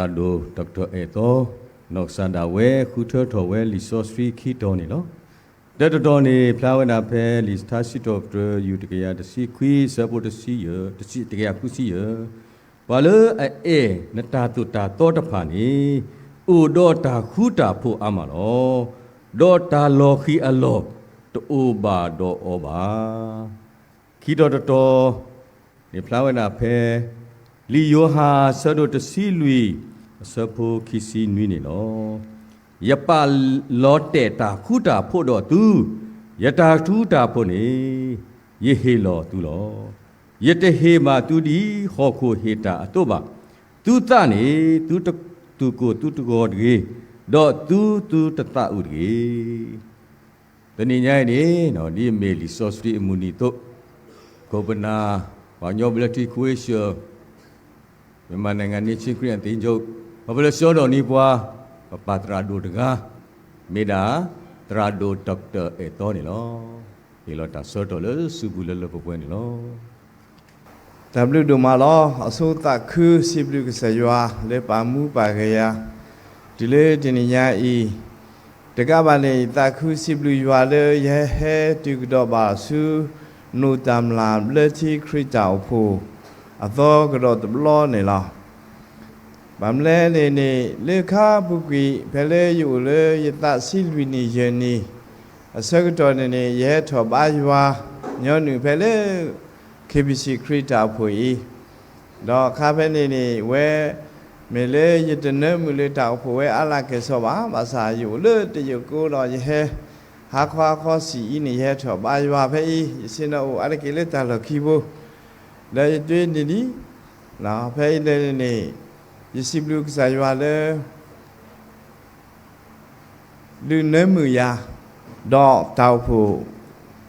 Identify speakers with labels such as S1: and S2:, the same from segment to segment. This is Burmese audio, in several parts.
S1: Trado Dr. Eto Noxanda we Kuto we Lisos Free Kitoni lo Dadoni Plawana Pe Listashi Doctor Utica the sea quiz support the sea the sea the Yakusia Wale Natatuta Totapani Udota Kuta Po Amalo Dota Loki Alo to Uba do Oba Kido the door the Plawana Pe Li Yoha Sado to see Lui Sapo Kisi Nini lo Yapa Lotte Ta Kuta Podo tu Yata Tuta Pone Yehelo tu lo Yete Hema Tudi Hoko Heta Atoba Tu Tani Tu go Tu go ge Do tu Tata Udge The Nina no di Meli Sosri Munito Kobana Panyobulati Kuesha Memanangan ni cikri nanti jauh. Apabila sono ni buah Papa Trado dengar Meda Trado Doktor Eto ni lo. Ilo tak soto le subuh le perempuan ni lo.
S2: Tablu doma lo aso tak ku siblu kesayua le pamu bagaya. Dile dininya I. Dekat balik tak ku siblu yua le ye tu kedo basu nu tamlam le ti kritau pu. Atau kalau terbelah ni lah. Bamle ni lekha buki pele yu le yata silwi ni jeni. Asal kita ni ye thop aywa nyonu pele KBC krita pui. Dah kape ni we mele yatene mule tau pui ala kesoba masa yu le tiyu ko lo ye hakwa si ini ye thop aywa pei sina u ala kile talo kibo. Dari tu ni, lah pergi dari ni, isi blue saya ada, du nemu ya, dok tahu pu,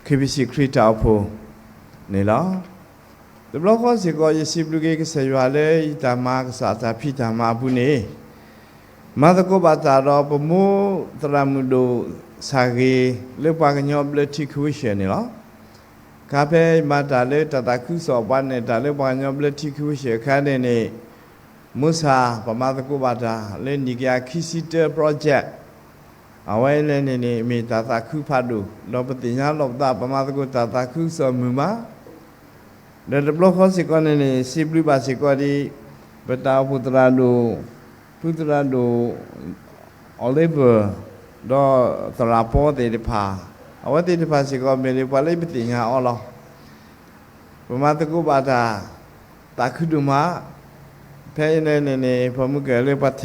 S2: KBC kri tahu pu, ni lah. Sebelum kau sekolah isi blue ke saya ada, itama kesata pitama pun ni. Mata ko bata ro pemu teramudo sagi, lepas kenyob le tikuisha ni lah. Kape mata le tataku sopan ne tale banyak bela tiku syekane ne Musa pemata ku bata le nikia kisite project awal le ne mi tataku padu lo petinya lo da pemata ku tataku semua dan blok sikone ne sibli basikodi betau putra do Oliver do terapo de depa awak tidak pasti kau beli balik petinya Allah. Pemataku pada tak kedua, pernah ni pemuka lepas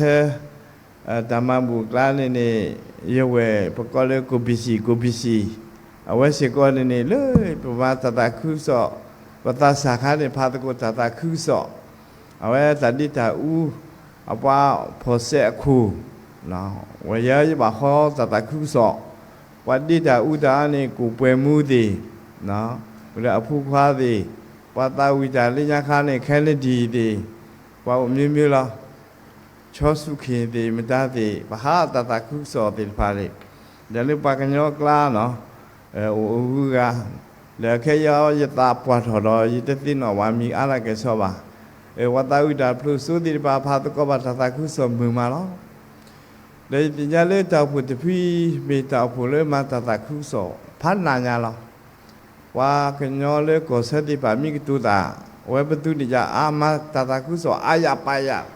S2: taman buklan ni yawe pekala kubisi. Awak sekolah ni le pemata tak kuso, peta sakar ni pataku tak kuso. Awak tadi tahu apa proses aku, nah, wajah bahasa tak kuso. Wadi dah udah ni kupe mudi, na, udah apu kuadi, pada udah ni jangan ni Kennedy di, wau mula, chosuki di, muda di, bahasa tak kuso di pari, jadi pakainya kelar no, uga, lekaya jeta puat horo, jeta tino wami ala kesoba, pada udah plusu di bawah tu kau bahasa tak kuso bumalo. Dari tinggal tahu pun tapi beta pula mata tak kuso, pananya lah. Wah kenyal kau sedih pami itu dah. Wah betul dia amat tak kuso ayah payah.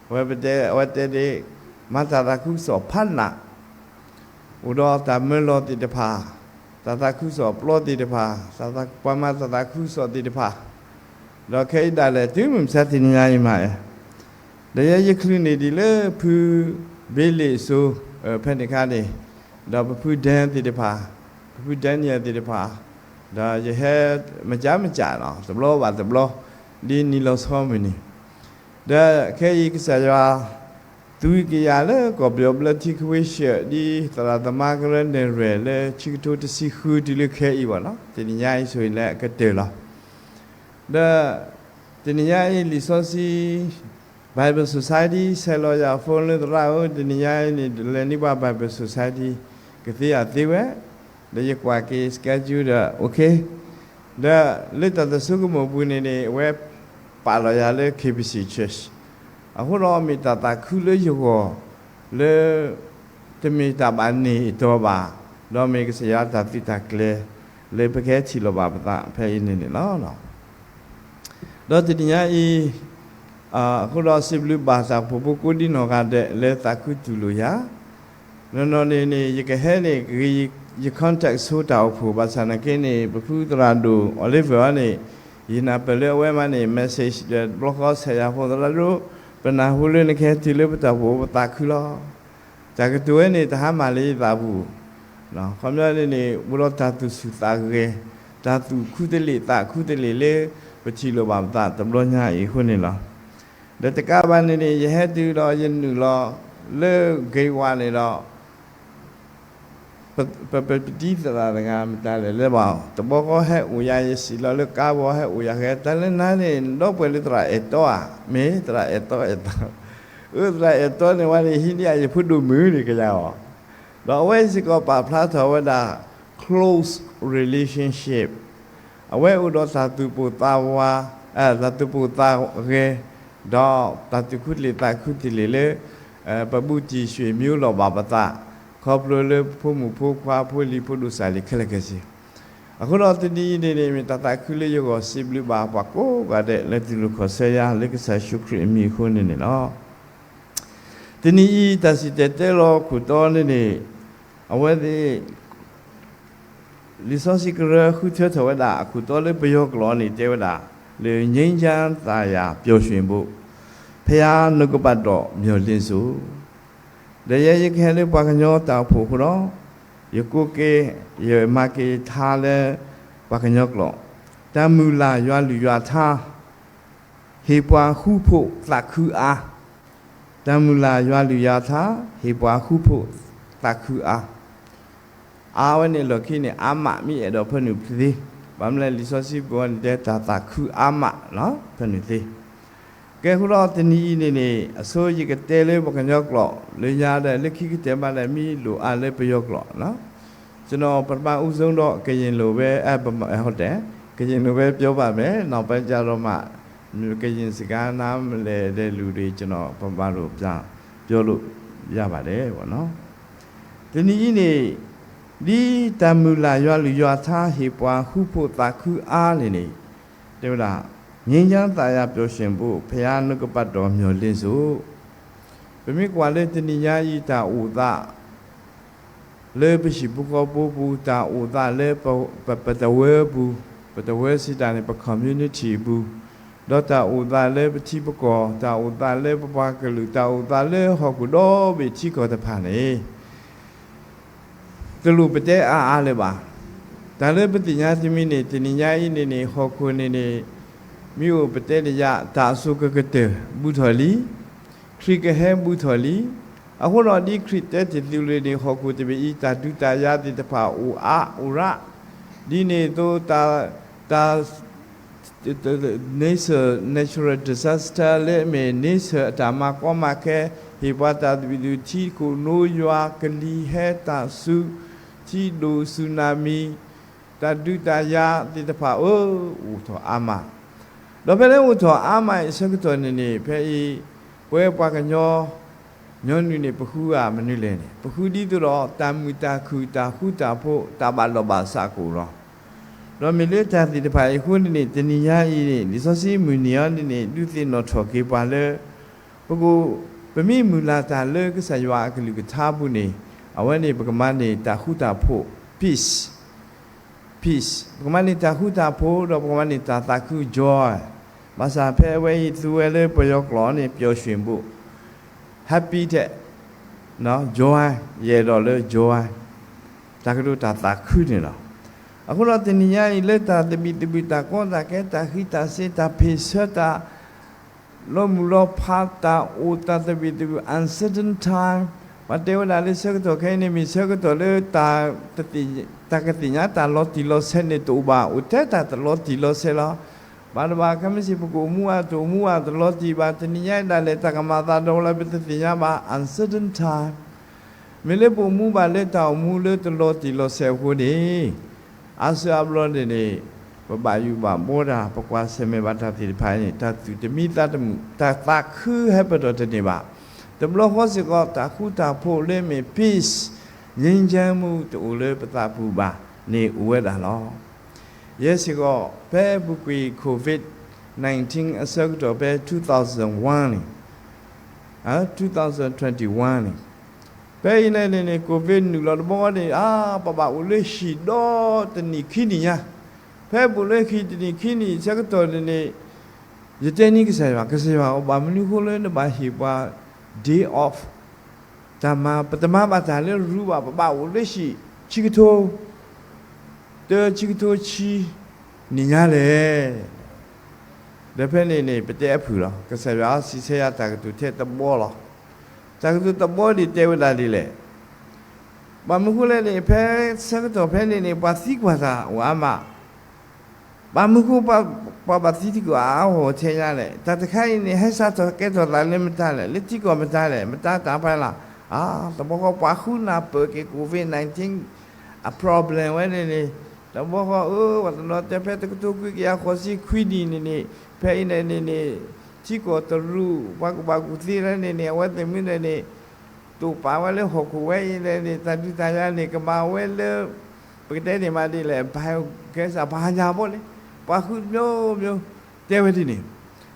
S2: Wah betul mata tak kuso panna. Udah tak melo di depan, tak kuso plot di depan, tak pamat tak kuso di depan. Dah kaya dah le tu mesti tinggal ni mah. Dia je klinik di le pu Beli so pendekane, dah berpudan di depan, berpudannya di depan, dah jehat macam-macam lah. Sebelum di nilos home ni, dah kaya kisah tu kaya le kau bela tikuisha di telah temagaran dan rela cikgu tu sihu di le kaya iwan lah. Jadi nyai so ile ketelah. Dah jadi nyai lisensi Bible Society selo ya phone le rao dunia ni leni ba Bible Society ketia tiwe de kwa ke schedule da okay da le ta da sugu mo bu ni web pa lo ya le KBC Church အခုတော့မိတာတာခုလေယောလေတမီတာဘာနေတော့ပါတော့မေကစရာတာတိတာကလေလေပကဲချီလောပါပတာဖဲနေနေနော်တော့တတိယဤအခုတော့စိဘလူဘာသာပပကိုဒီနောကတဲ့လေတာခုတူလို့ရနော်နေရကဟဲနေရ contact ဆိုတာဖို့ဘာသာနာကင်းနေပဖူးတရာဒို Oliver နေယနာပလေဝဲမနေ message တဲ့ blog ဆရာဖို့တရာဒိုပနာဟူလနေခဲတီလေပတာဘောပတာခုလောဇာကတွဲနေတာဟာမလေးပါဘူးနော်ခမရလေးနေဘုရောတာသူစုတာကေတာသူခုတလေတာခုတလေလေပချီလိုပါတာတမလို့ညာဤခုနေလားဒတကဘာနေရဟတူတော့ယနုလောလေဂေဝါနေတော့ပပတိသရာငါမတလဲလေပါတဘောကဟဲ့ဦးရရစီလောလေကာဘောဟဲ့ဦးရခဲတလဲနာနေတော့ပွဲလေတရာအတော့မေတရာအတော့ဥဒရာအတော့နေဝါနေဟိနိယဖုဒုမူနေကြရောတော့ဝဲစီကပါဖလာတော်ဝဒါ close relationship အဝဲဥတော်သာသူပူတာဝါသာသူပူတာရဲတော့တာသူခုလေတာခုတိလေပပူတီရွှေမျိုးလောပါပတာခေါပလိုလေဖို့မှုဖို့ခွာဖို့လီဖို့ဒုစာလီခလကစီအခုတော့တတိနေမြတတာခုလေရောစိဘလူပါပကိုကတဲ့လက်တူလို့ခေါ်ဆရာလက်ကဆာရှုခရမီခုနေနေနော်တနည်းတစီတဲ့လောခုတော်နေအဝဲဒီလီဆိုစီကရခုထထဝဒါခုတော်လေပယောကလောနေတဲဝဒါလေငိမ့်ချမ်းသာယာပျော်ရွှင်ဖို့ဖះနှုတ်ကပတ်တော်မျော်လင့်စုတရရခဲလေးပါကညောတောက်ဖို့ခရောယကုကေယမကေထားလဲပါကညောကလောတမူလာရွာလူရွာထားဟေပွားခုဖို့လက်ခုအားတမူလာရွာလူရွာထားဟေပွားခုဖို့လက်ခုအားအာဝနေလောခိနေအာမမိရတော့ဖနုပတိဘာမလဲလီဆိုစီဘောတဲ့တာခုအာမနော်ဖနုတိကဲခုတော့တနည်းနေအစိုးရကတဲလေးဘကညောကလောလေညာတဲ့လက်ခိကတဲမလည်းမိလိုအားလည်းပယောကလောနော်ကျွန်တော်ပထမဦးဆုံးတော့ကရင်လိုပဲဟုတ်တယ်ကရင်လိုပဲပြောပါမယ်နောက်ပိုင်းကျတော့မှကရင်စကားနားမလဲတဲ့လူတွေကျွန်တော်ပပလို့ပြောလို့ရပါတယ်ပေါ့နော်တနည်းနေဒီတမူလာရွာလူရွာသားဟေပွားခုဖို့တာခုအားနေနေတဲ့လားငင်းချမ်းသာယာပျော်ရွှင်ဖို့ဖះနှုတ်ကပတ်တော်မျှော်လင့်စို့ဗမိကွာလေတဏိယာဤတာဥဒလေပရှိပုကောပူပူတာဥဒလေပတဝဲဘူးပတဝဲစီတာနေပ community ဘူးဒေါတာဥဒလေပတိပကောတာဥဒလေပပကလူတာဥဒလေဟောကုတော်ဘိချိကောတဖာနေတလူပတဲ့အားလေပါဒါလည်းပတိညာသမီးနေတဏိယာဤနေဟောခုနေမြို့ပတဲ့ရတာဆုကကတဲ့ဘူထော်လီခရိကဟဲဘူထော်လီအခုတော့ဒီခရစ်တဲ့တူလေးတွေဟောကိုတပီတာဒုတာရတိတဖာဥအာဥရဒီနေတော့တာ natural disaster လေမေ nature တာမကောမခဲဟိပတာတပီချီကိုနိုးရွာကလီဟဲတာဆုချီဒိုဆူနာမီတာဒုတာရတိတဖာအိုးထောအာမတော့ဘယ်လဲဝထောအာမိုင်စကတော်နေဖဲဤပွဲပွားကညောညွန်နေပခုကမနုလဲနေပခုဒီတော့တမူတာခုတာခုတာဖို့တာဘလောပါစာကိုရောတော့မီလေတာတိတဖာခုနေတဏိယာဤဒီဆိုစီမူနီယာနေဒုသိနောထောကေပါလေပကူပမိမူလာတာလေကဆယွာကလူကထားဘူးနေအဝဲနေပကမနေတာခုတာဖို့ peace ပကမနေတာခုတာဖို့တော့ပကမနေတာတာခု joyဘာသာဖဲဝဲသူဝဲလေပယောကလောနေပျော်ရွှင်ဖို့ happy တဲ့နော် joy ရေတော့လေ joy တာကလို့တာခုနေတော့အခုတော့တဏိယာဤလက်တာတပိတာကောတာကဲတာခိတာစေတာဖေဆတာလောမူလောဖာတာဥတာတပိ uncertain time မတေဝလာလေးစကတော့ခိုင်းနေမီစကတော့လေတာကတိညာတာလောတီလောဆဲနေတူပါဥတဲတာလောတီလောဆဲလားဘာဘာကမရှိပကူမူအတူမူအတလောတီပါတနိယဒါလေတကမာတာဒေါ်လာပတတိညာပါ uncertain time မလေးပမူပါလေတောင်မူလေတလောတီလောဆဲဖို့ဒီအဆာဘလောနေနေ บาอยู่บาโมดาปกว่าเสมบัตติภายนี่ตาตุจะมีตาตะมุตาคือให้ปดตนี่บาตำรวจเขาสิก็ตาคู่ตาโพเลมี peace ยิงจามูตัวเลยปตาปูบานี่อวยดาล้อเยสิก็เพ่บุกีโควิด19 အစကတော့ပဲ2001นี่2021นี่ပဲနေကိုဗစ်နူလောဘောနေပပဦးလေးရှိတော့တနီခိနီညာဖဲဘူးလေးခိတနီခိနီစကတော့နေရတဲ့နီကစားပါဘာမနူခိုလဲနဘာဟိပါ day off တမပတမဘာသာလေရူပါပဦးလေးရှိချီကတိုတေချီကတိုချီနီညာလေဒါဖဲနေပတဲ့ဖူလားကစားရစီဆေရတာကတူတဲ့တဘောလားจากตัวตบอดีเตวดาดีเลยบางมุขเลยเนี่ยแพ้สักตัวแพ้เนี่ยปัสสิกว่าซะว่ามาบางมุขปัสสิกว่าโหเทียนเลยแต่ถ้าใครเนี่ยให้ซะตัวแกตัวละเนี่ยไม่ได้เลยลิจิก็ไม่ได้เลยไม่ได้ตามไปละตบก็ปะคุณนะเปิดโควิด19 a problem ไว้เนี่ยตบก็ว่าตอนนั้นแต่แพ้ตัวกุยาขอสิคุยดีเนี่ยแพ้เนี่ยที่ก็ตรู้ว่ากูที่แล้วเนี่ยว่าแต่ไม่ได้เนี่ยตัวป่าวเลยหกหัวเนี่ยตาดูตาเนี่ยก็มาเว้ยเลยไปได้เนี่ยมาดีเลยไปแกสะพานยาบ่เลยป่าคุณโยเจ้าไปที่นี่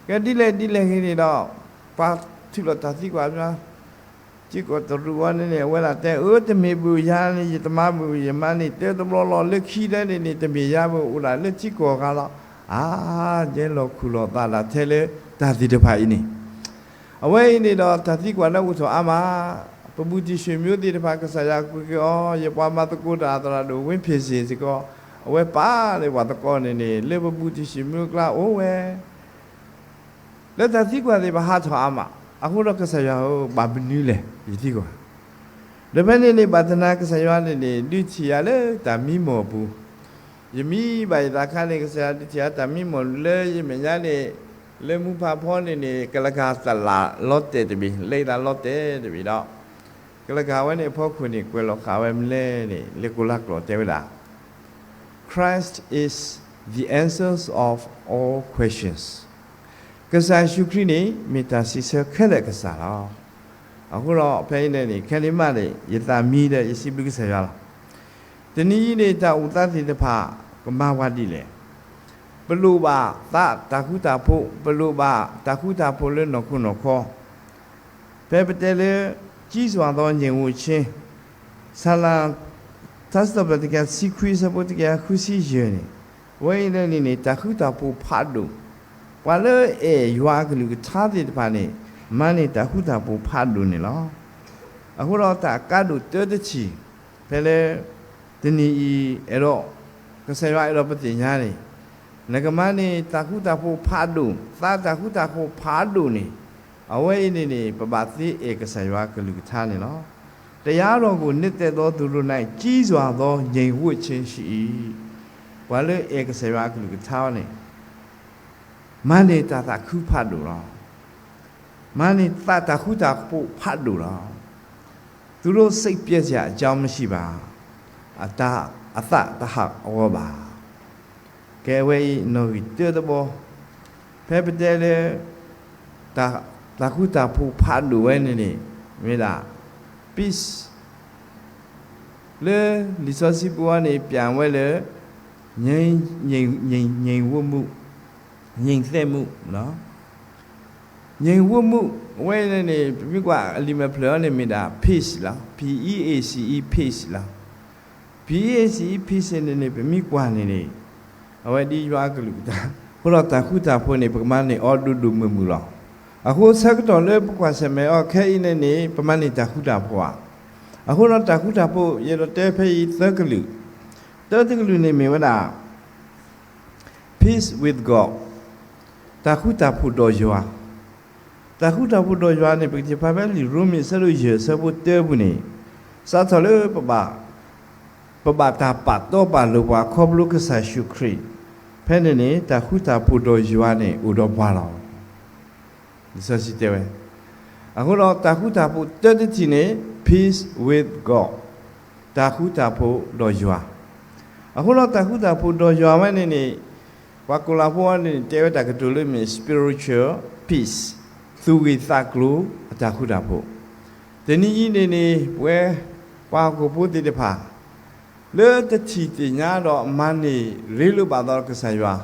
S2: ก็ดีเลยแค่นี้เนาะป่าที่เราตัดที่กว่านะที่ก็ตรู้ว่าเนี่ยเวลาแต่จะมีบุญญาเนี่ยจะมาบุญญามาเนี่ยแต่ต้องรอเลือกขี้ได้เนี่ยจะมีญาบุญอุลาเลือกที่ก็กันละเจ้าเราคุโรตาละเทเลตาติดภายนี่เอาไว้นี่เราตาติกว่านักอุตสาหมาปบุติชมิวติดภายก็สายกุกอย่าปามาตะกูดาตระดูวิพิสิสิก็เอาไว้ป้าเลยว่าตะกอนนี่เลปบุติชมิวกล้าโอ้เว้แล้วตาติกว่าเลยบาหาถามาอะคุเราก็สายบาบินี่เลยอีที่ก็เดี๋ยวนี่บาตนาก็สายนี่ดิชิยาเลยตามีหมอปูยมีใบตาคันนี่ก็สายดิชิยาตามีหมอเลยยมีญาเนี่ยเลมุพาพ่อนี่กละกาตลาลอตเตตบีเลตาลอตเตตบีดอกกละกาไว้เนี่ยพ่อคุณนี่กวยลอขาไว้มเลนี่เลกุลักลอเตเวลา Christ is the answers of all questions กษัตริย์ชุครีนี่มีตาสิเสแค่เด็กกษัตริย์อ๋อအခုတော့ဖဲနေนี่แค่นี้มาเลยยตามีတဲ့ยสิบกษัตริย์ละตะนี้นี่ตาอุตติตภากมาวัดดิเลยปลูบาตาคุตาโพปลูบาตาคุตาโพเลนคุนขอเปเปเตเลจีสวางตอนရင်ဝချင်းဆလာသတ်တော်တကစီခွေးစပုတ်တကခုစီရင်ဝိနေနေတခုတာပူဖတ်လို့ဘာလဲရွာကလူထားတဲ့ပါနေမန်နေတခုတာပူဖတ်လို့နေလောအခုတော့တကတ်လို့တဲတချီဖဲလေတနီအဲ့တော့ကဆယ်ရအဲ့တော့ပတိညာနေနဂမနေတခုတာပူဖတ်လို့တခုတာကိုဖတ်လို့နေအဝဲနေပပသိဧကဆယ်ရကလူထားနေလောတရားတော်ကိုနှစ်သက်သောသူတို့၌ကြီးစွာသောငြိမ်ဝှက်ခြင်းရှိ၏ဘာလဲဧကဆယ်ရကလူထားနေမန္တေတာခုဖတ်လို့လားမန္တေတာခုတာပို့ဖတ်လို့လားသူတို့စိတ်ပြည့်စရာအကြောင်းမရှိပါအသတဟဩပါကဲဝေနိုဝီတေတဘောဖေပတဲလေတာခုတာပို့ဖတ်လို့ဝဲနေမေလား peace လေလီဆိုစီပွားနေပြန်ဝဲလေငြိမ်ဝတ်မှုငြိမ်သက်မှုနော်ငြိမ်ဝတ်မှုဝဲနေပြီကွာအလီမဖလောနေမိတာ peace လား peace peace လား peace peace နေပြီကွာနေအဝဲဒီရွာကလူတာဟိုတော့တခုတာဖို့နေပမာနေအော်ဒူမှုလားအခုဆက်တော်လေပကွာစမဲအော်ခဲအင်းနေပမာနေတခုတာဖို့အခုတော့တခုတာဖို့ရေတော့တဲဖေးသက်ကလူနေမိဝတာ peace with God တခုတာဖို့တော်ရွာတခုတာဖို့တော်ရွာနေပြီဖာပဲလီရူမီဆလို့ရေဆဖို့တဲဘူးနေစာတော်လေပပတာပတ်တော့ပါလို့ပါခေါပလုကဆာရှုခရီဖဲနေတခုတာဖို့တော်ရွာနေဥတော်ပါလောဒီစစီတဲဝဲအခုတော့တခုတာဖို့တဲတဲ့ချင်းနေ peace with God တခုတာဖို့တော်ရွာအခုတော့တခုတာဖို့တော်ရွာမဲနေ Wakula poni tewe takatulu mi spiritual peace. Thugi thaklu atakudapo. Teni ini ni we waku puti depa. Le tati nyado mani rilu bador kesaywa.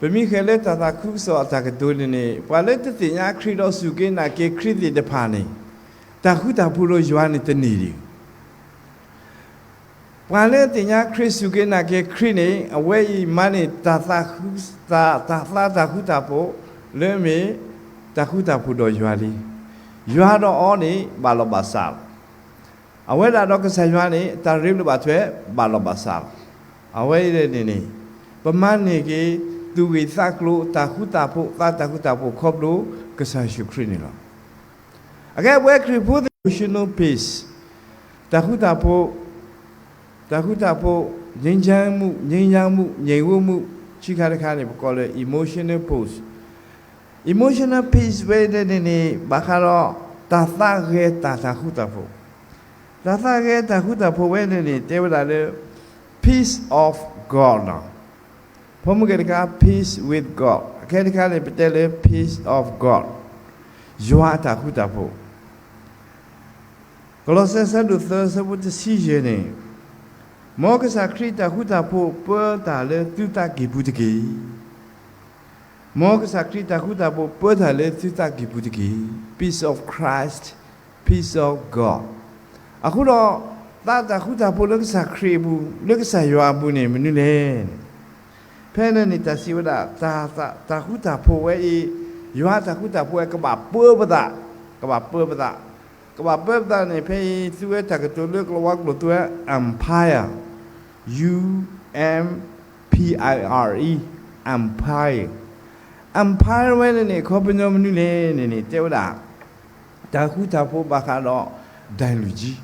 S2: Pemi khele tataku so atakatulu ni. Wale tati nya krido suge na ke kridi depa ni. Takudapo lo yuani teniri. Wale tinya Chris suge na ke krine away money takudapo le me takudapo do yuali. Yuado oni balobasal. Away da do kesayuani tarilu batwe balobasal. Away de nini. Pemani ke tuwi saklu takutapo koblu kesayu krine lo. Again we kripu the emotional peace. Takutapo nyinjamu nyewu chikare call emotional peace. Emotional peace we de ni bakaro takutapo. Takutapo we ni tewala peace of God. Pomugeka peace with God. Akere betele peace of God. Joa takutapo. Colossians 2:3 would see Mogasa krita hutapo pertale tuta gibutiki. Mogasa krita hutapo pertale tuta gibutiki. Peace of Christ, peace of God. Akulo tata hutapo leksa kribu leksa yoabu ne menule. Pena ni tasiwada ta hutapo we yoata hutapo we kaba perbeda. Kaba perbeda ne pe tuwe takatuluk lawak lo tuwe empire. UMPIRE Empire. Empire when ne kopino menule ne tewda. Takutapo bakalo dialogy.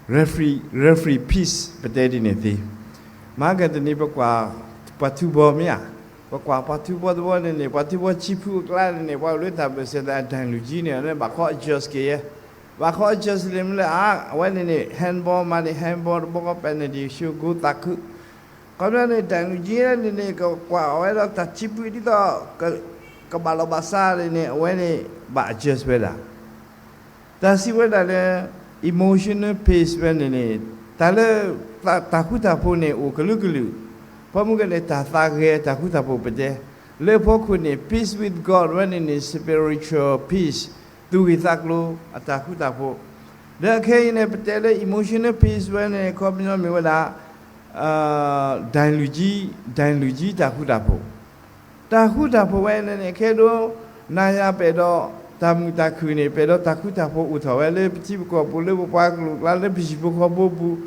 S2: Referee peace petedi ne thi. Magat ni pakwa patubo mia. Pakwa patubo do ne patubo chipu kla ne wa le tabse da dialogy ne bakho just ke Bakho just limle when ni handball money handball boko penedi shu go taku. Kalau ni dialogy ni ko kwa wa ta chipu di to ka balobasa ni when ni ba just weda. Ta si weda le emotional peace when ni tale takutapo ne o kalukulu. Pamugale ta takutapo pede. Le poku ni peace with God when ni spiritual peace. Tuwi taklu atakutapo. The key ne petele emotional peace when a kopino mi wala dialogy takutapo. Takutapo when a kedo naya pedo tamutakune pedo takutapo utawele pitiko pule paklu lale pisipo kobu.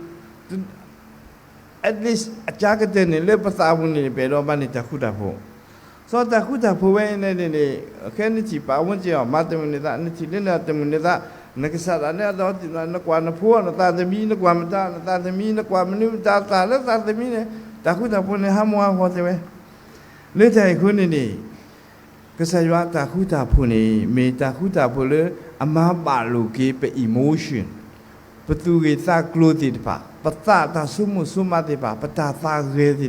S2: At least a jacket and a lepatavuni pedo mani takutapo. So takutapo when ne Kennedy pa won't you matamuni that nitilina tamunida nakasara na kwana poor na the mean quamata that the mean quaminu that the mean takutapo ne hamwa whatever. Later I couldn't Kasaywa takutapo ne me takutapo amabalu keep emotion. But to get that clothed pa, but that sumati pa, but that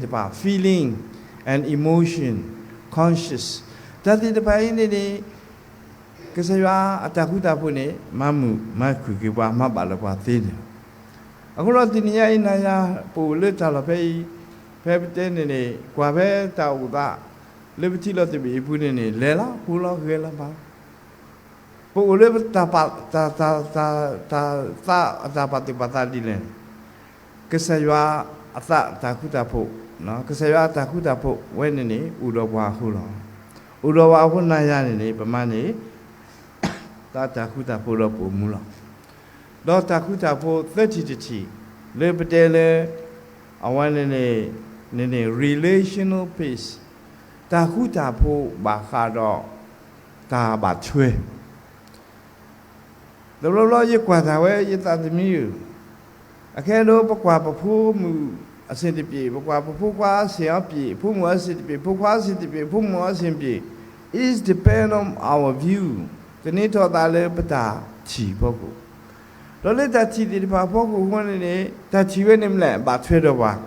S2: pa, feeling and emotion. Conscious. Tadi depan ini kesaya atakuta pune mamu maku kiwa mabala patin. Aku lo tinia inaya pule talapai pepten ini kuabe tahu tak lebih lo tibi pune ini lela pulau gela pa. Pule tapati patadi len. Kesaya atakuta pu. No, kesaya takutapo when ni udawa hulo. Udawa huna yani pemani takutapo lo mula. Do takutapo 30 le bedele awan ni relational peace. Takutapo bakado ta batwe. Lo ye kwatawe ye tatimiu. Akelo pakwa papu mu asentipi pakwa papu kwa siapi pumu asentipi pakwa asentipi pumu asentipi is depend on our view. Tenito dale pata chi poko. Lo le ta chi di pa poko hone ne ta chi we nimle ba thwe do ba.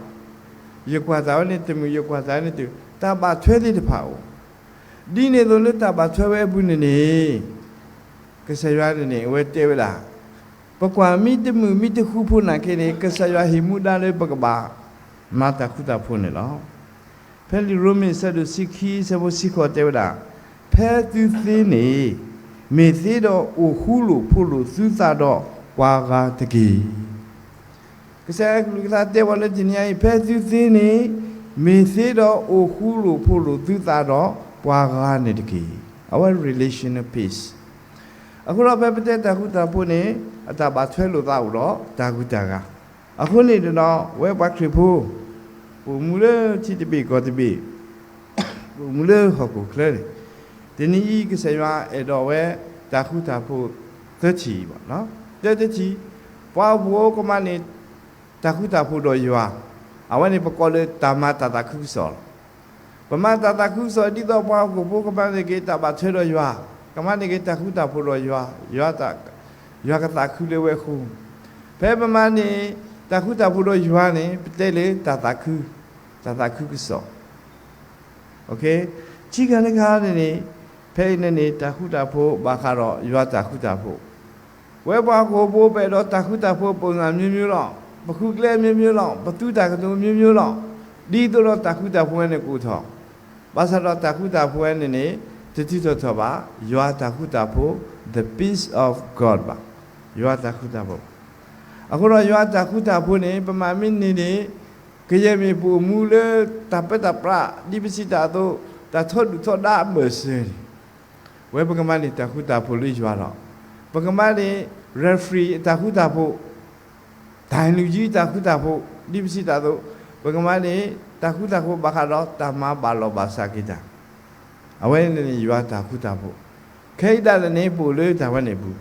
S2: ရကွာသားနဲ့တမရကွာသားနဲ့တူတာပါထွဲသေးတဖာဒီနေတော့လက်တာပါထွဲပဲဘူးနေကဆရွာနေဝဲတဲဝလာပကွာမိတမှုမိတခုဖို့နာခဲ့နေကဆရွာဟိမှုဒါလေပကဘာမာတာခုတာဖို့နေလောဖဲလီရိုမင်ဆဒုစီခီဆဘစီခေါ်တဲဝလာဖဲသူသေးနေမေသေးတော့အိုခုလို့ဖို့လို့သူစားတော့ကွာကားတကြီးကဆလူကလာတဲဝလာတင်ရင်ဖဲသူသေးနေမေသေးတော့အိုခုလို့ဖို့လို့သူစားတော့ပွားကားနေတကြီး our relational peace အခုတော့ပဲပတဲ့တခုတာဖို့နေအတာပါဆွဲလို့သားတော့တာခုတာကအခုနေတော့ဝဲဘတ်ခရီဖို့ဘူမူလေချီတပိကောတပိဘူမူလေဟောကိုကလဲဒီနည်းကစရွာအဲ့တော့ဝဲတာခုတာဖို့သက်ချီပေါ့နော်တဲ့ချီပွားဘောကမနေတာခုတာဖို့တော့ရွာအဝဲနေပကောလေတာမတာတာခုစောပမာတာတာခုစောဒီတော့ပွားကိုဘောကမနေကေတာပါဆွဲတော့ရွာကမနေကေတာခုတာဖို့တော့ရွာတာရွာကတာခုလေဝဲခုဖဲပမာနေတာခုတာဖို့တော့ရွာနေပတဲ့လေတာတာခုကစောโอเคကြီးကလည်းကားနေဖဲနေတာခုတာဖို့ဘာခါတော့ရွာတာခုတာဖို့ဝဲပွားကိုဘိုးပဲတော့တာခုတာဖို့ပုံစံမျိုးတော့ပခုကလေးမျိုးတော့ပတူတာကတူမျိုးတော့ဒီတော့တာခုတာဖို့နဲ့ကိုထောဘာသာတော့တာခုတာဖို့နေတတိတော့ပါရွာတာခုတာဖို့ the peace of God ပါရွာတာခုတာဖို့အခုတော့ရွာတာခုတာဖို့နေပမာမင်းနေကရဲ့မြေပူမူလေတပတပရာဒီပစီတာတော့တာထော့ထော့ဒါမစင်ဝဲပကမလေးတာခုတာဖို့လေးရွာတော့ပကမလေး referee တာခုတာဖို့ဒိုင်လူကြီးတာခုတာဖို့ဒီပစီတာတော့ပကမလေးတာခုတာဖို့ဘာခါတော့တာမဘာလောဘာစာကိတာအဝဲနေရွာတာခုတာဖို့ခိတာနေပူလေတာဝနေဘူး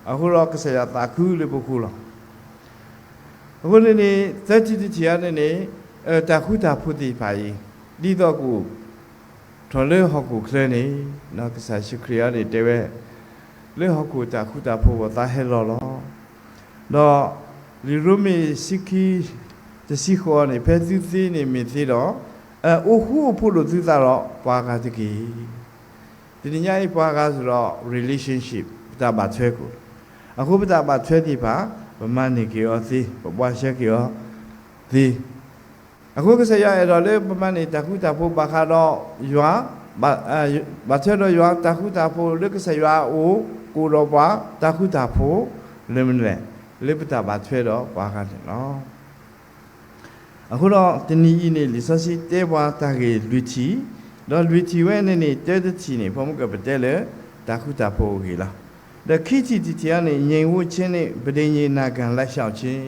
S2: အခုတော့ကစရတာခုလေပခုလောအခုနေသက်တိတိရနေတာခုတာဖို့ဒီပါရီဒီတော့ကိုထော်လေဟောက်ကိုခလဲနေနောက်ကစားရှိခရီးရတဲ့တဲပဲလေဟောက်ကိုတာခုတာဖို့ဝတာဟဲလောလောတော့လီရူမီစီကီတစီခေါ်နေဖဲသူသီးနေမြည်သေးတော့အိုခုဖို့လို့သူသားတော့ပွားကားတကြီးဒီညအိပွားကားဆိုတော့ relationship တာပါဆွဲကိုအခုပတာပါဆွဲတိပါဗမန်နေကြောသီပွားချက်ကြောသီအခုကစရရတော့လေပမန်နေတာခုတာဖို့ဘာခါတော့ရွာဘာဆွဲတော့ရွာတာခုတာဖို့လေကစရအိုကိုတော့ပွားတာခုတာဖို့လေမလဲလေပတာပါဆွဲတော့ပွားကားတယ်နော်အခုတော့တနည်းနေလီဆိုစီတဲပွားတာကေလူချီတော့လူချီဝဲနေတဲတချီနေဖုံးကပတဲလေတာခုတာဖို့ကြီးလားတခိချီတီတီကနေငြိမ်ဝချင်းနဲ့ပဒိညာနာခံလက်လျှောက်ချင်း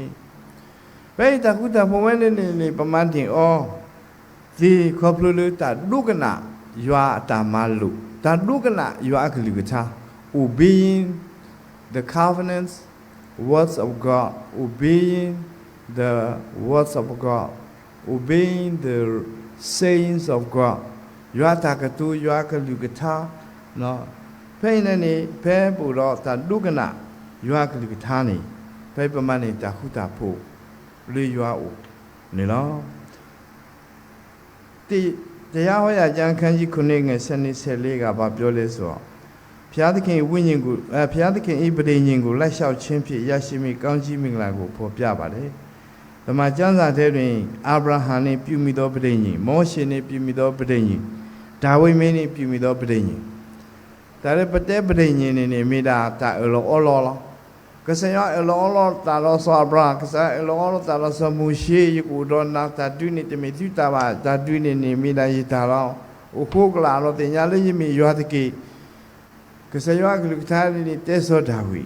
S2: ဘယ်တာခုတာဖို့ဝဲနေပမန်တင်ဩဒီခေါပလူလူတာဒုကနာရွာတာမလူတာဒုကနာရွာကလူကချာ obeying the covenants words of God obeying the words of God obeying the sayings of God ရွာတာကတူရွာကလူကထားနော်ဖဲနေဖဲပူတော့တာဒုကနာရွာကလူကထားနေဖဲပမနေတာခုတာဖို့လေရွာအိုနေလောတရားဟောရကျမ်းခန်းကြီးခုနှစ်ငယ်14ကဘာပြောလဲဆိုတော့ဘုရားသခင်ဝိညာဉ်ကိုဘုရားသခင်ဤပဋိညာဉ်ကိုလက်လျှောက်ခြင်းဖြင့်ရရှိမိကောင်းကြီးမင်္ဂလာကိုဖော်ပြပါတယ်ဓမ္မကျမ်းစာထဲတွင်အာဗြဟံနှင့်ပြုမိသောပဋိညာဉ်မောရှေနှင့်ပြုမိသောပဋိညာဉ်ဒါဝိမင်းနှင့်ပြုမိသောပဋိညာဉ်ဒါလည်းပတဲပဋိညာဉ်နေမိတာတာလောကစရလောတာလောဆောအဗြဟံကစလောတာလောဆမူရှေကိုတော့နာတာတွင်းနေတမီသူတာပါတာတွင်းနေမိတာရတာလောအခုကလာတော့တင်ညာလေးမိရွာတကေကစရကလူသားနေတဲစောဒါဝီ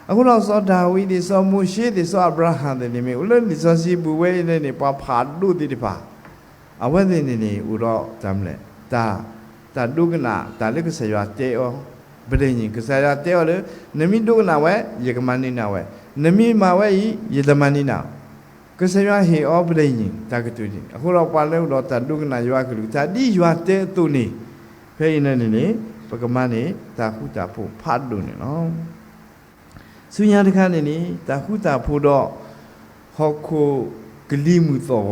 S2: အခုတော့စောဒါဝီဒီစောမူရှေဒီစောအဗြဟံတဲ့နေမိဦးလည်းဒီစောစီဘူဝဲနေပါဖာဒုတိပါအဝဲနေဦးတော့တမ်းလေတာဒုကနာတာလက်ကစရတဲဩပဒိညာဉ်ကစရတဲဩလေနမိဒုကနာဝဲယေကမနိနာဝဲနမိမာဝဲယေတမနိနာကစရဟေဩပဒိညာဉ်တာကတူဒီအခုတော့ပါလဲတော့တာဒုကနာရွာကလူတာဒီရွာတဲသူနေဖဲနေပကမနေတာခုတာဖို့ဖတ်လို့နေနော်ဆုညာတခါနေတာခုတာဖို့တော့ဟောခုဂလိမှုသော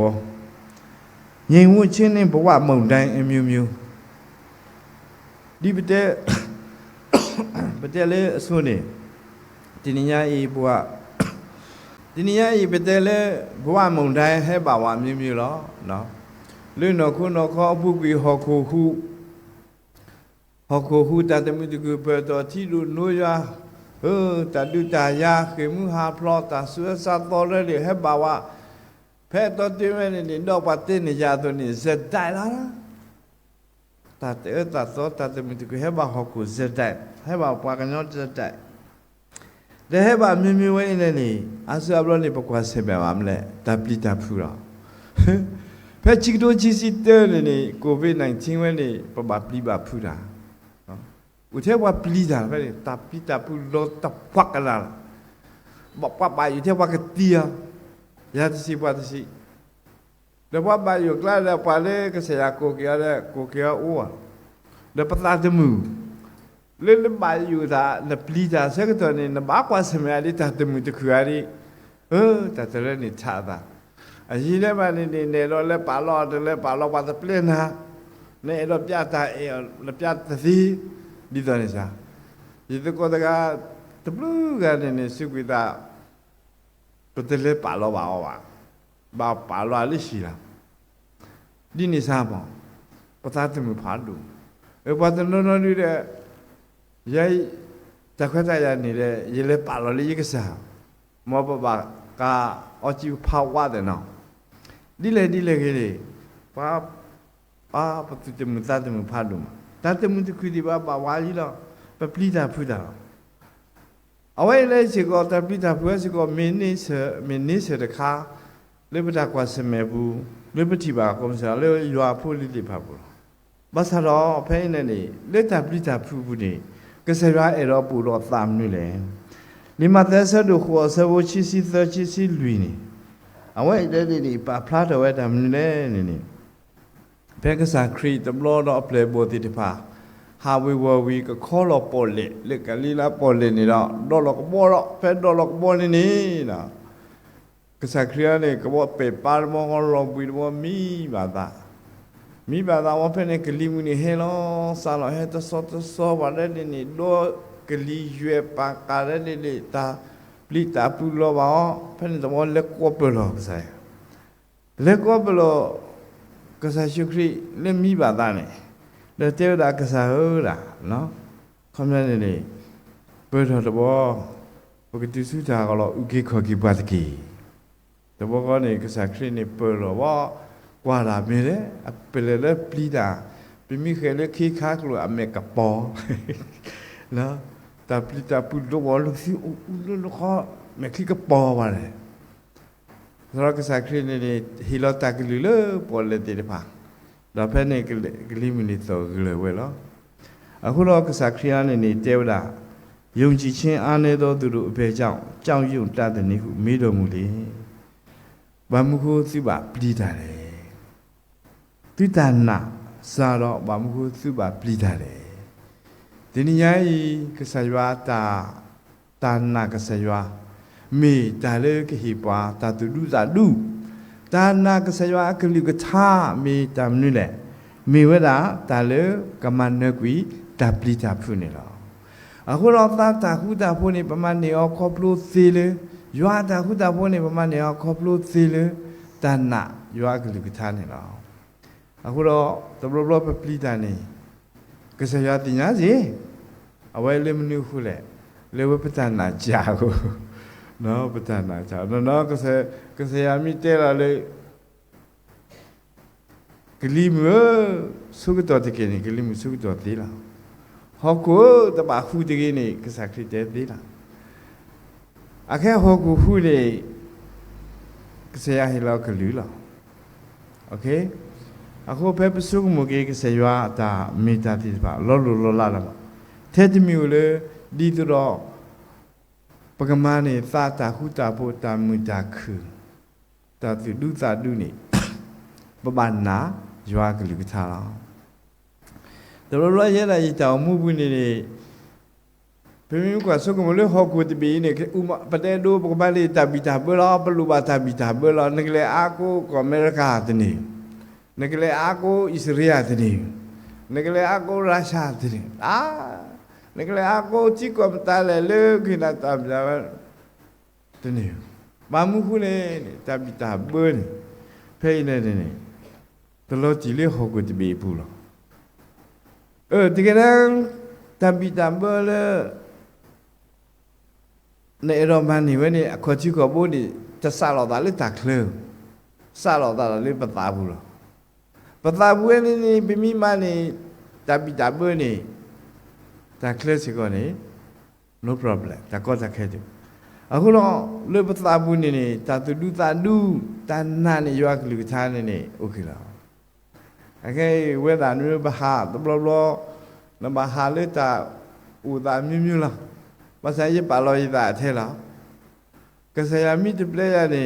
S2: ငြိမ်ဝှချင်းနဲ့ဘဝမုန်တိုင်းအမျိုးမျိုးဒီပတဲ့ပတဲ့လေအစွန်းနေဒီညအေးဘဝဒီညအေးပတဲ့လေဘဝမုန်တိုင်းဟဲ့ပါဝအမျိုးမျိုးလောနော်လွန်းတော့ခုတော့ခေါ်အပုကွေဟောခိုဟုတတမှုတကူပတော်တီလူနိုးရတတုတရာခေမှုဟာဖလောတာဆွေစာတော်လေဟဲ့ပါဝဖဲတော်တင်ဝဲနေတော့ပတ်တင်နေကြတော့နေဇက်တိုင်လာတတဲ့တသောတတမှုတကူဟဲ့ပါဟောကိုဇက်တိုင်ဟဲ့ပါပွားကညောဇက်တိုင်တဲ့ဟဲ့ပါမြမြဝဲနေနေအဆာဘလောနေပကွာဆေပဲပါမလဲတပလီတဖူတော့ဖဲချီတိုချီစီတဲနေကိုဗစ် -19 ဝဲနေပပပလီပါဖူတာอุเทวะปลีดาไปตาปิตาปุโลตะปักละบอกว่าไปอยู่เทวะกะเตียยาตสิปัตสิแล้วว่าไปอยู่ใกล้แล้วไปเลยก็เสียโกเกียแล้วโกเกียอ้วแล้วปตาตมือเล่นไปอยู่ตาแล้วปลีดาเสกตัวนี้นะบากว่าสมัยนี้ตาตมือตะคืออะไรตาตะเลยนี่ชาตาอันนี้แล้วมานี่เนี่ยเราแล้วปาลอแล้วปาลอว่าตะเปลี่ยนนะเนี่ยเราปยาตาเราปยาตาสิဒီတော့နေစားဒီတော့ကတဘလူးကနေစုကွေတာပတလေပါလောပါပါလောလေးရှိလားဒီနေစားပေါ့ပတာတမှုဖားလို့ဘာတနော်နော်နေတဲ့ရိုက်တခွတ်တရနေတဲ့ရေလေပါလောလေးကစားမောပပကအချီဖာဝတယ်နော်ဒီလေကလေးပါပတတမှုတမှုဖားလို့တတ်မှုတခုဒီပါဝါကြီးတော့ပပလီတာဖူတာအဝဲလဲစီကောတပလီတာဖူစီကောမင်းနေစတခါလေပတာကွာစမဲဘူးလေပတိပါကောစားလေရွာဖို့လိတိပါဘူးဘာသာတော့ဖဲနေနေလေတပလီတာဖူဘူးနေကစရွာအဲ့တော့ပူတော့သာမနွေလေဒီမှာသက်ဆတို့ခေါ်ဆဘချီစီလူနေအဝဲတဲ့ဒီပါဖလာတော့ဝဲတာမနွေနေဘက်ကစားခရီတဘလောတော့ပလေဘောတိတဖာဟာဝေဝဝီကခေါ်လို့ပေါ်လေလက်ကလေးလာပေါ်လေနေတော့ဒေါ်လကဘောတော့ဖဲဒေါ်လကဘောနေနေတာကစားခရီနဲ့ကဘောပေပါမောလောဘီဘောမီဘာသာဝဖဲနေကလီမူနေဟဲလောဆာလောဟဲတဆောဘာတဲ့နေတော့ကလီရွေပါကာရနေတာပလီတာပူလောပါဖဲနေတော့လက်ကောပလောကစားလက်ကောပလောကစားရှုခရီလက်မိပါသားနဲ့လက်တဲတာကစားဟုတ်လားနော်ခမရနေဘယ်တော့တော့ဘုကတိစုတာကတော့ဥကိခေါ်ကိပါတကီတဘောကနေကစားခရီနေပေါ်တော့ကွာလာမြေလေအပလေလေပလီတာပြမိခဲလေခိခါကလို့အမေကပေါ်နော်တပလီတာပူတော့လို့စီဦးလို့ခေါ်မေခိကပေါ်ပါလေเราก็สักครู่นี้ฮิโลตากลือเลยปอลเลยตีเดพังเราเพื่อนกลิมินิโตกลือเวลาအခုတော့ကစားခရီးအနေနဲ့တဲဝတာယုံကြည်ခြင်းအားနည်းသောသူတို့အဖေကြောင့်ကြောက်ရွံ့တတ်တဲ့နေဟုမေးတော်မူလေဘာမှုကိုသိပါပလိတာလေတိတနာစာတော့ဘာမှုကိုသိပါပလိတာလေဒီနေ့ဤကစားရွာတာနာကစားရွာမေတာလေကဟိပွာတာတူဒူတာဒူတာနာကစရွာကလိကသာမေတမ်နုလေမေဝဒတာလေကမနကွီတပလီတာဖုနေလောအခုတော့တာဟုတာဖုနေပမနေောခေါပလို့သေးလေရွာတာဟုတာဖုနေပမနေောခေါပလို့သေးလေတနာရွာကလိကသာနေလောအခုတော့တဘလပပလီတာနေကစရွာတင်ညာစီအဝဲလေမနုခုလေလေဝပတနာကြာကိုနော်ပတနာချာနော်ကစရာမိတဲလာလေကလီမဆုကတော့တကယ်နေကလီမဆုကတော့သေးလားဟောကိုတပါခုတကယ်နေကစားခရစ်တဲ့သေးလားအခဲဟောကိုခုလေကစရာဟီလောကလူလားโอเคအခုဖက်ပစုမကေကစရွာတာမေတာတိပါလောလောလာလာတဲ့တမျိုးလေဒီတော့ပကမာနေသာတာဟုတာဖို့တာမူတာခုတာသူဒုသာဒုနေပပနာရွာကလူကထားလားတော်တော်ရဲလာရတောင်မှုပွနေနေပြင်းပြင်းကဆုကမလို့ဟောကူတပီနေဥမပတဲဒိုပကမာလေးတပီတာဘလောပလူပါတပီတာဘလောငကလေအာကိုကမေရကာတနေ နေကလေးအာကိုဣသရေလတဲ့နေကလေးအာကိုရုရှားတဲ့နေကလေးအာကိုကြည့်ကောမတာလေလေခိနာတမ်လာတဲ့ဘာမှုခုလေတပိတာဘွန်းဖိနေတယ်တလို့ကြည့်လေဟောကိုတပြီဘူးလားဒီကနေ့တပိတာဘလေနေရောမန်နေဝနေအခေါ်ကြည့်ကောဘူးဒီတဆလာတာလေတက်လေဆလာတာလေပတာဘူးလားပတာဘူးနေဘီမီမနေတပိတာဘနေတက်လေစီကောနေ no problem တကောတခဲတယ်အခုတော့လေပတာဘူးနေတတူတူတတူတနာနေရွာကလူသားနေโอเคလားအကေဝေဒာနုဘဟာတဘလနဘဟာလေတာဥဒါမြမြလားဘာသာရေးပါလို့ရတာထဲလားကဆရာမိတပလေရနေ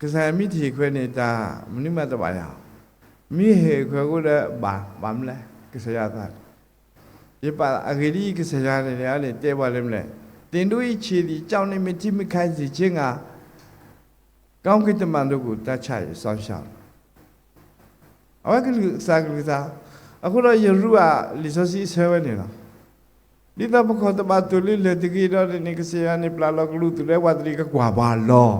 S2: ကဆရာမိတီခွဲနေတာမနိမတပါရမိဟေခွဲကိုလည်းဘာမလဲကဆရာသားဒီပါအဂရီကဆရာနေရတယ်တဲပါလိမ့်မလဲတင်တို့ချီဒီကြောင်းနေမတိမခိုင်းစီခြင်းကကောင်းကင်တမန်တို့ကိုတတ်ချရဆောင်းရှောင်းအဝကလူစာကလူသားအခုတော့ယေရုကလီဆိုစီဆဲဝဲနေလားဒီတော့ဘခေါ်တပါတူလေးလက်တကြီးတော့နေကဆရာနေပလာလောကလူတူလဲဝတ်တရီကကွာပါလော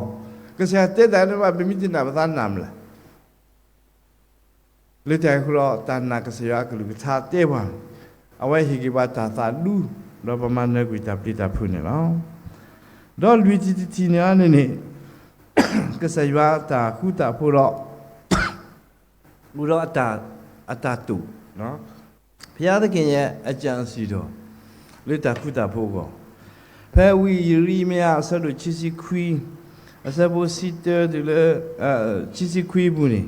S2: ကဆရာတဲ့တယ်တော့ဗမိတင်တာပသနာမလားလက်တိုင်ခရောတန်နာကဆရာကလူကသာတဲ့ပါအဝဲဟီကဘာတာသာလူတော့ပမာဏကွေတာပိတာဖုန်နော်တော့လူတီညာနေကဆရာတာခုတာဖို့တော့ဘူရောအတာတူနော်ဘုရားသခင်ရဲ့အကြံစီတော်လေတာခုတာဖို့ကောဖဲဝီရီမယာဆဒုချီစီခွီအစဘောစီတဲဒလေချီစီခွီဘူးနေ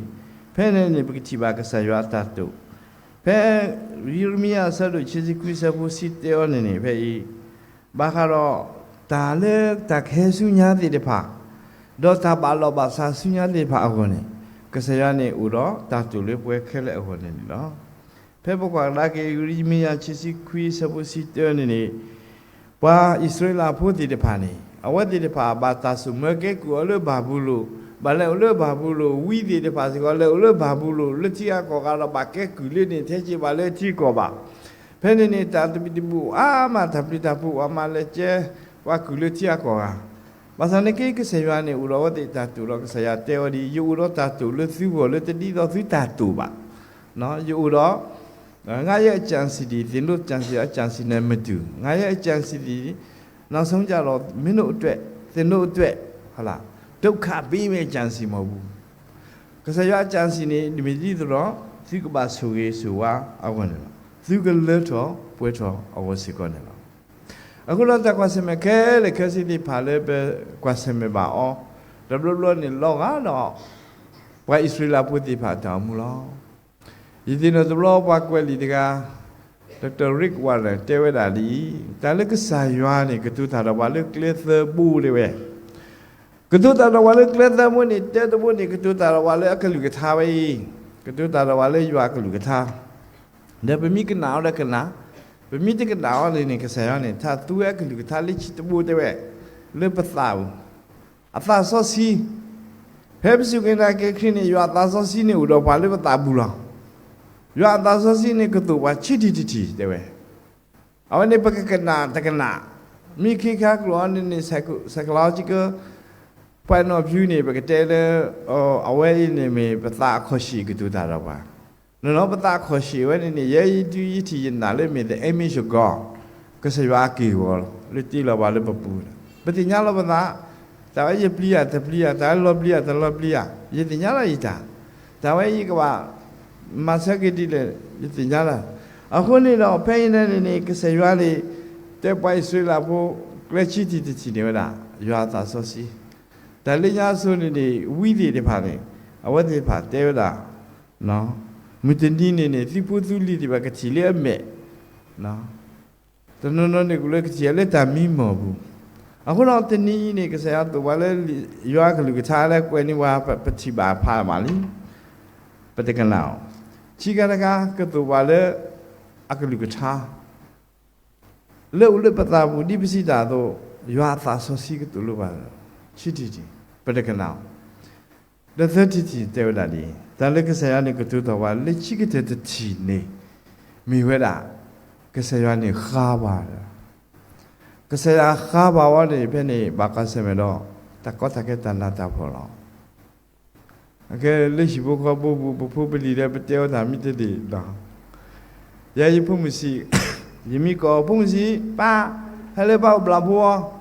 S2: ဖဲနေပကတိဘာကဆရာတာတူဖဲရီမယာဆဒုချီစီခွီစဘောစီတဲောနေဖဲဤဘာခရောတာလေတခဲစုညာတိတဖာဒေါ်တာပါလောဘာစာစုညာတိဖာအခုနေကဆရာနေဥတော့တာတူလေးပွဲခဲလက်အခုနေနော်ဖဲဘကွာလာကေရီမယာချီစီခွီစဘောစီတဲနေဘာဣသရေလဖို့တိတဖာနေအဝတ်တိတဖာဘာတာဆုမကေကူအလဘာဘူးလို့ဘာလဲအလဘာဘူးလို့ဝီတိတဖာစီကောလဲအလဘာဘူးလို့လက်ချီအကောကတော့ဘာကေကူလေးနေထဲချီပါလဲချီကောပါဖဲနေတာတပိတဘူးအာမတပိတဘူးအမလဲကျဲဝါကူလေးချီအကောကဘာသာနေကေကဆေယနေဥရောတိတတူရောကဆရာတေဝဒီယူရောတတူလက်သူဘောလက်တတိတော်သူတတူပါနော်ယူရောငါရဲ့အကြံစီဒီသင်တို့ကြံစီအကြံစီနဲ့မတူငါရဲ့အကြံစီဒီနောက်ဆုံးကြတော့မင်းတို့အတွက်သင်တို့အတွက်ဟုတ်လားဒုက္ခပေးမဲ့ကြံစီမဟုတ်ဘူးကဆရာကြံစီနေဒီမကြီးတော့သူကပါဆူရေးဆူဝါအဝင်တယ်သူကလက်တော့ပွဲတော့အဝစီကောနေလားအခုတော့တကွာစမခဲလေခစီဒီဖာလေပဲကွာစမပါအောဒဘလနေလောကတော့ဘာဣသရေလပုတိဖာတောင်းမလို့ဒီဒီနော်ဒဘလဘာကွယ်လီတကဒေါက်တာရစ်ဝါရတဲဝဒါလီတာလကဆာယွာနေကတူတာတော့ဘာလေကလစ်ဘူးလေဝဲကတူတာတော့ဘာလေကလစ်ဘူးနေတဲတဘူးနေကတူတာတော့ဘာလေအကလူကထားပဲကတူတာတော့ဘာလေယွာကလူကထားဒါပမိကနာတော့ကနာပမိတကနာလေနေကဆာယွာနေသာသူရဲ့ကလူကထားလိချတဘူးတဲ့ဝဲလေပသာဘူးအသာစောစီဖဲပစုကနာကခင်းနေယွာသာစောစီနေဦးတော့ဘာလေပသာဘူးလားရွာသားစောစီနေကတူဝါချီတီတဲ့ဝဲအဝနေပကကနာတကနာမိခိခါကလောနေ psychological point of view နေပကတဲလေအဝဲနေမေပတာခေါ်ရှိကတူတာတော့ပါနော်ပတာခေါ်ရှိဝဲနေရဲတူyiတီနာလေမေ the image of god ကစရွာကီဝလူတီလောပါလေပပူပတိညာလောပတာတာဝဲရပလီယာတပလီယာတာလောပလီယာတလောပလီယာယတိညာလာဤတာဝဲဤကပါမဆက်ကတိလေတင်ကြလားအခုနေတော့ဖိနေနေကစရွာလေးတက်ပိုက်ဆွေးလာဖို့ကလချီတီတီနေဝလားရွာသားစောစီဒါလေးညာဆိုနေဝီဒီတဖာနေအဝတ်ဒီဖာတဲဝလားနော်မတင်ဒီနေသီပူသူလီဒီဘကချီလေအမေနော်တနနနေကလကချီလေတာမီမောဘူးအခုတော့တနည်းနေကစရတော့ဘာလဲရွာကလူကထားလဲကွယ်နေဝါပတိပါဖာမာလီပတကလောချီကရကတူပါလေအကလူကထားလေဦးလေပတာဘူးဒီပစီတာတော့ရွာသားစောစီကတူလို့ပါချီတီပတကနော the 30 Teodadi, Dalekasayani Katuta, Lichikate Tini, Miweda, Kasayani Haba. Kasaya Haba, one penny, Bakasemedo, Takota Ketanata Polo. Okay, Lishibuka Bubu, probably Repeteo, Mitted. Ya you pumusi, Yimiko Pumusi, Pa, Heleba Blabua.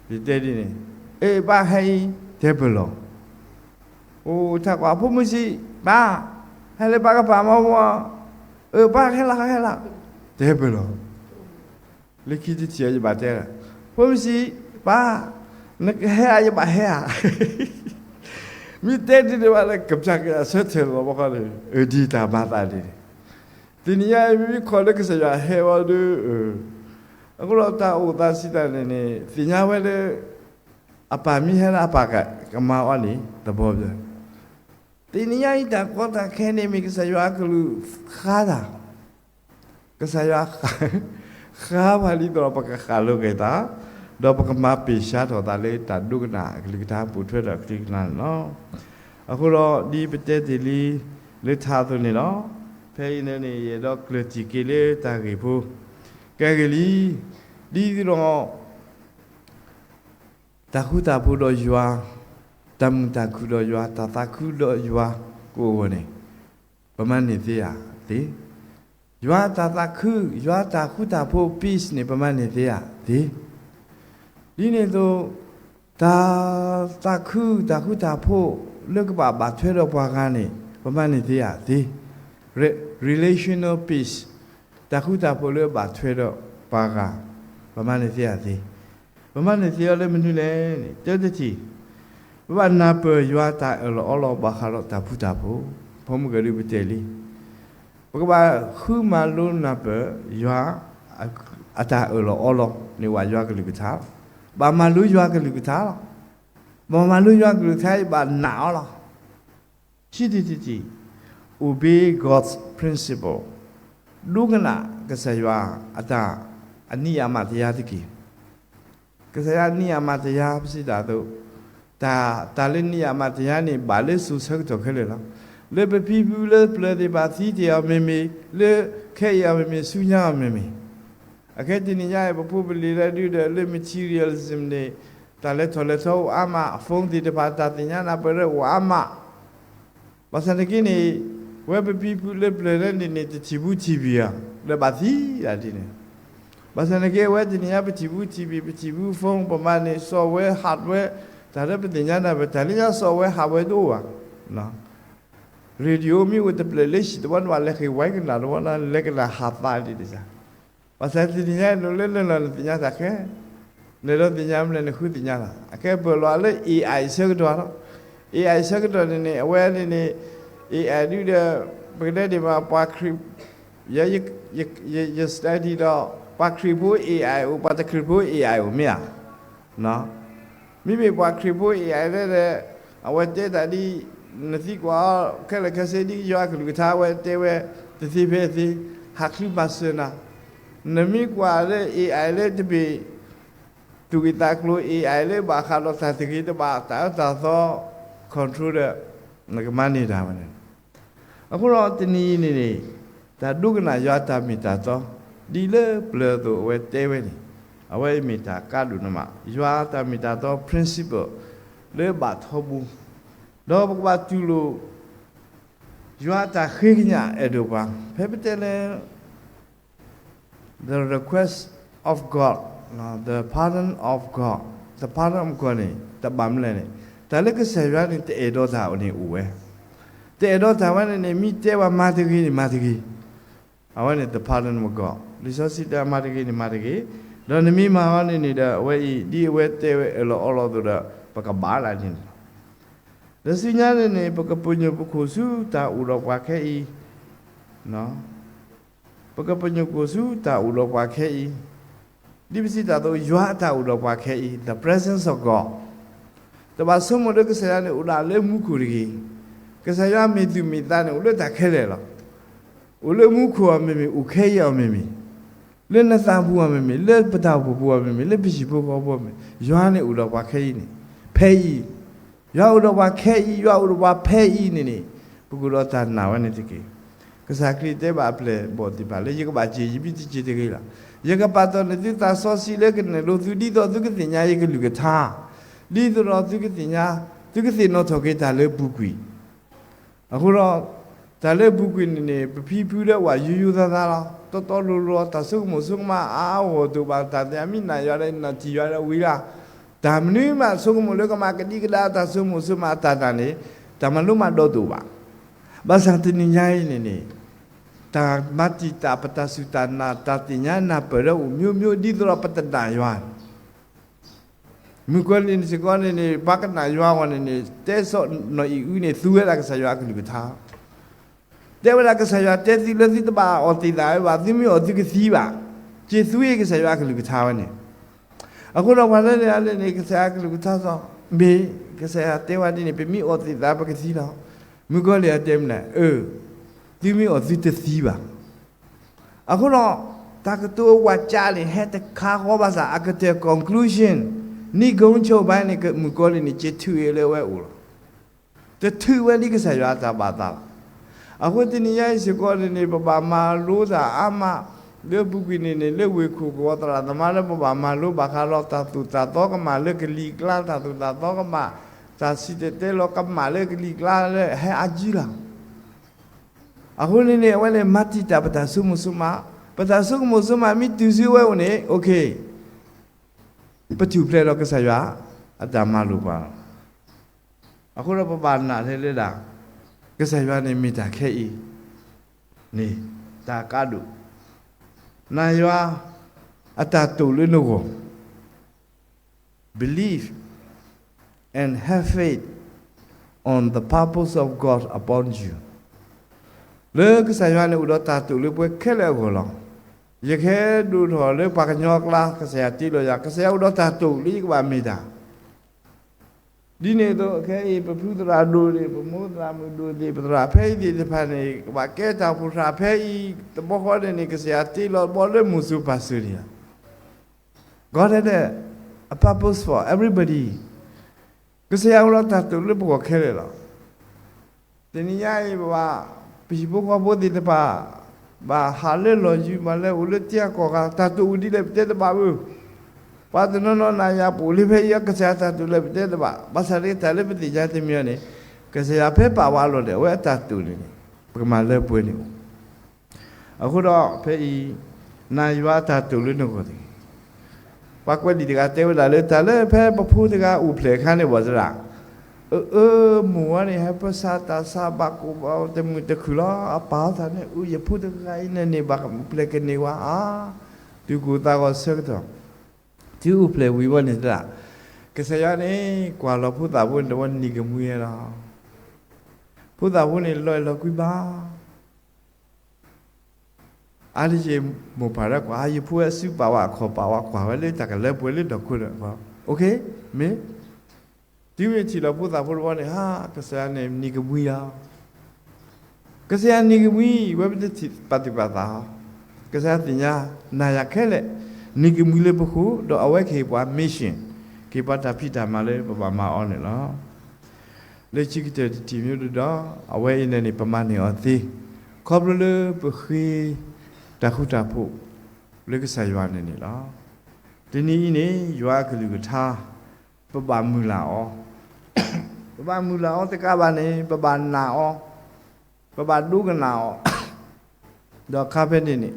S2: The daddy, eh, ba hey, tebelo. Oh, Takwa Pumusi, Ba, Heleba Pama, Ba Hela, tebelo. Licky the tear by there. Pumusi, Ba, hair by hair. Me daddy, they were like Kapchaka, certain of Edita Batadi. Tinia, we call it a hair or do. A good of that sit and Tinia, whether a pami had a packet, Kamawani, the border. Tinia, that what I can make is a Yaku Hada. Kasaya Havali drop a halogeta, drop a mappy shot or the late that Dugna, Glicta, put a click no. A whole deep deadly lit hathunino. Pay in any dog critically, Tagipu. Gagili, Didro Takuta Pudo Yua, Tamta Kudo Yua, Tatakudo Yua, go on. Pamani there, the Yua Tataku, Yua Takuta Po peace, Nipamani there, the Dinedo Taku, Takuta Po, look about Batero Pagani, Pamani there, the relational peace. Takuta polo batwedo paga. Pamane theati. Pamane theole menule, tedati. Vanapo yuata olo bahalo taputapo, pomugari buteli. Pogaba humalo nape, yua ata olo, ni wajakalugutal. Bamalu yuakalugutal. Bamalu yuakalugutal, but now. Chititi. Obey God's principle. Lugana Kasaya Ata Ania Matiatiki Kasaya Nia Matia Sidado Talinia Matiani Balesu Sector Kelila. Le people le play the Bathitia Mimi, le Kaya Mimi Sunya Mimi. A Katinia probably do the materialism de Taleto Ama, Fonti de Patatiana, but Ama. But again, where people live in the Tibutibia, the Bathi, I didn't. But then again, where did you have a Tibu phone, Pomani, software, hardware, Tarapatiniana, Batalia, software, hardware, do. No. Radio me with the playlist, the one like a wagon, and one like a half body. But I didn't know little Pinata, little the Yam and the Hutiana. I can't believe AI circuit. AI circuit in a well in a. I do the Baghdadi Pakri. Yeah, you study the Pakribu AI, but the Kribu AI, Mia. No, maybe Pakribu AI, I went there that the Nathikwa, Kalakasedi, Yakuta, they were the Thibeti, Hakli Basuna. Namikwa AI let to be to be Taklu AI, Bakalo Tatiki, the Bata, control the money down. I put out the knee that Dugana Yata Mitato, dealer, blur the way they went. Away Mita, Kadunama, Yata Mitato, principle, le bat hobu. Dog what you lo Yata Higna Eduba, Pepitele, the request of God, the pardon of God, the pardon of God, the Bamlene, the Leka Sayan in the Edota on the Uwe. The Edota went and they meet there were Matigi. I wanted the pardon of God. This was it, the Matigi. Don't me my own in the way, dear wet there, all of the Pacabala. The signal in a Pacapuno Pucosu, Ta Urawakei. No Pacapuno Cosu, Ta Urawakei. Dipsita, though Yuata Urawakei, the presence of God. The Basumo de Casayane Ula Le Mukuri. Kasaya made you meet that Uleta Kelela. Ule Mukua Mimi, Ukea Mimi. Lena Thabua Mimi, let Patabu Mimi, let Bishibu Bomi, Johanne Ula Wakaini, Pay ရွာဥတော်ဘာခဲဤရွာဥတော်ဘာဖဲဤနေပုဂ္ဂိုလ်တာနာဝနေတကေကစားခရီးတဲ့ဘာပလေဘောတိပါလေရကဘာကြည်ပြီးကြည်တကေလားရကပါတော့နေတာဆောစီလေကနေလို့သူဒီတော့သူကတင်ညာရကလူကထားဒီတော့သူကတင်ညာသူကတင်တော့ထောက်ကေတာလေဘူးကွီအခုတော့ဒါလေဘူးကွီနေပပီပူတဲ့ဝါယူသားသားတော့တော်တော်လောတဆုမဆုမအာဝတူပါတတမိနာရတဲ့နတီရတဲ့ဝီလာဒါမနည်းမှဆုမလကမကတိကလာတဆုမဆုမတာတန်နေဒါမလို့မတော့တူပါဘာသာတင်ညာရင်းနေတာမတိတာပတသုတနာတတိညာနာပရောမျိုးဒီတော့ပတတယွာမြကွလင်းစကောနေဘကနာယွာဝနေတဲဆော့နော်ဤဦးနေသူရကဆယွာကလူကထားတဲဝရကဆယွာတဲစီလစီတပါအော်တီလာဘာသီမျိုးဒီကစီပါကျေသူရကဆယွာကလူကထားဝနေအခုတော့ဘာလဲလဲနေကဆယကလူကထားဆိုမေကဆယတဲဝဒီနေပြမိအော်တီလာဘကစီတော့မြကွလေတဲမလားဒီမျိုးအစ်တစီပါအခုတော့တာကတိုဝါချာလင်ဟက်တခါဟောပါစားအကတဲ့ conclusion နိဂုံးချုပ်ပိုင်းနဲ့မူကောလီနေချထူရလေဝဲဦးတထူဝဲဒီကစားရတာပါတာအခုတင်ရစကောလီနေပပမာလို့သာအမလေပုကိနေနေလေဝေခုကောတရာသမားလေပပမာလို့ဘာခါတော့တာတူတာတော့ကမလေကလီကလာတာတူတာတော့ကမသာစီတဲ့လောကမလေကလီကလာလေဟဲအကြီးလားအခုနေဝဲလေမတိတာပတာဆုမဆုမပတာဆုမဆုမမိတူစီဝဲဝင်โอเคပတူပလေတော့ကစားရအတမလူပါအခုတော့ပပနာလေလေတာကစားရနေမိတာခဲဤနေတာကဒုနာယအတတူလနကို believe and have faith on the purpose of God upon youလေကစားရနေဥဒတာတူလေပွဲခဲလေကိုလောရခဲဒူတော်လေပါကညောကလာကစားတီလို့ရကစားဥဒတာတူလိကပါမိတာဒီနေ့တော့ခဲပပူဒရာဒူလေပမိုဒရာမဒူလေပဒရာဖဲဒီတဖာနေဘာကဲတာပူရာဖဲဤတဘောခေါ်တဲ့နေကစားတီလို့ဘောလေမူစုပါစရီယာ God had a purpose for everybody ကစားဥဒတာတူလေဘောခဲလေလားဒီနေ့ရဘာpeople ko bodi de ba ba hale lo ju ma le ule tia ko ka ta tu di le te ba bu pa de no na ya pu le phe ya ka sa ta tu le te ba ba sa re ta le pti ja te myo ne ka sa ya phe pa wa lo de we ta tu le ni pa ma le pwe ni aku do phe i na ywa ta tu le no ko ti pa kwe di ga te la le ta le phe pa phu de ga u phle khan ne ba saมัวนี่ให้ภาษาตาซาบักเอาแต่มือตะคือล้ออาป้าท่านเนี่ยอย่าพูดอะไรเนี่ยบักเพลกันนี่ว่าดูกูตาก็เสกตัวที่อุเพลวิวันนี่ละก็เสียนี่กว่าเราพูดตาพูดแต่วันนี้ก็มือเราพูดตาพูดนี่ลอยเราคุยบ้าอะไรเจหมู่ป่าแล้วกว่าอย่าพูดซื้อป่าวขอป่าวกว่าไว้เลยแต่กันแล้วพูดเลยดอกคุณว่าโอเคไหมဒီဝေချီလဘုရားဘုရားနဲ့ဟာကဆာနေနိကမူယာကဆာနိကမူဝဘတိပฏิပဒါကဆာတင်ညာနာယခဲလေနိကမူလေဘခုတော့အဝဲခေပွားမစ်ရှင်ကေပတာဖိတာမလဲပပမအောင်နေလားလေချိကတဲ့တီမျိုးတော့အဝဲနေနေပမနေအသေးခေါပလလေပခေတခုတာဖို့လေကဆာရွာနေနေလားဒီနည်းနေရွာကလူကထားပပမူလာဩပပမူလာဩတကဘာနေပပနာဩပပဒုကနာဩတော့ခါဖက်နေနေ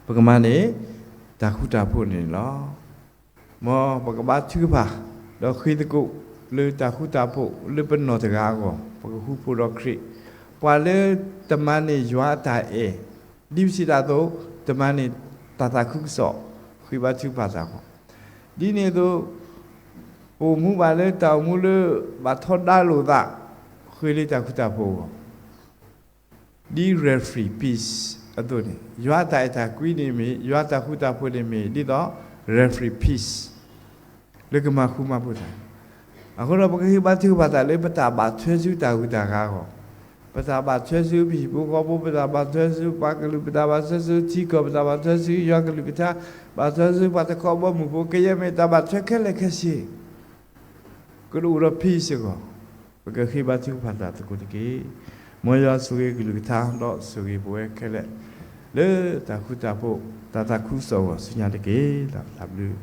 S2: ပကမနေတခုတာဖို့နေလောမောပကဘာချူပါတော့ခိတကုလေတခုတာဖို့လေပနောတကားကောပကခုဖို့တော့ခရိပွာလေတမန်နေရွာတာအေဒီစီတာတော့တမန်နေတာတာခုစောခိဘချူပါတာကောဒီနေ့တော့ဟိုမူပါလေတောင်မူလေဘာထော်ဒါလို့သာခွေးလေးတခုတာဖို့ဒီ referee piece အတူနေရွာတိုင်တာကွီးနေမီရွာတခုတာဖို့နေမီဒီတော့ referee piece လေကမခုမဖို့တာအခုတော့ပကိဘာတိဘာတာလေပတာဘာဆွဲစုတာခုတာကားကောပတာဘာဆွဲစုပြီဘူကောပတာဘာဆွဲစုပါကလူပတာဘာဆွဲစုချီကောပတာဘာဆွဲစုရွာကလူကတာဘာဆွဲစုဘာတကောဘမှုဘကရမေတာဘာဆွဲခဲလေခဲရှိ ก็รู้ว่าพี่สิก็ก็คือบ้านที่ผ่านตาตะกุตะกี้มวยาสุกิลุกทางดอกสุกิบัวแค่แหละเลยตาคุตาโปตาคุโซสัญญาตะกี้หลับลือ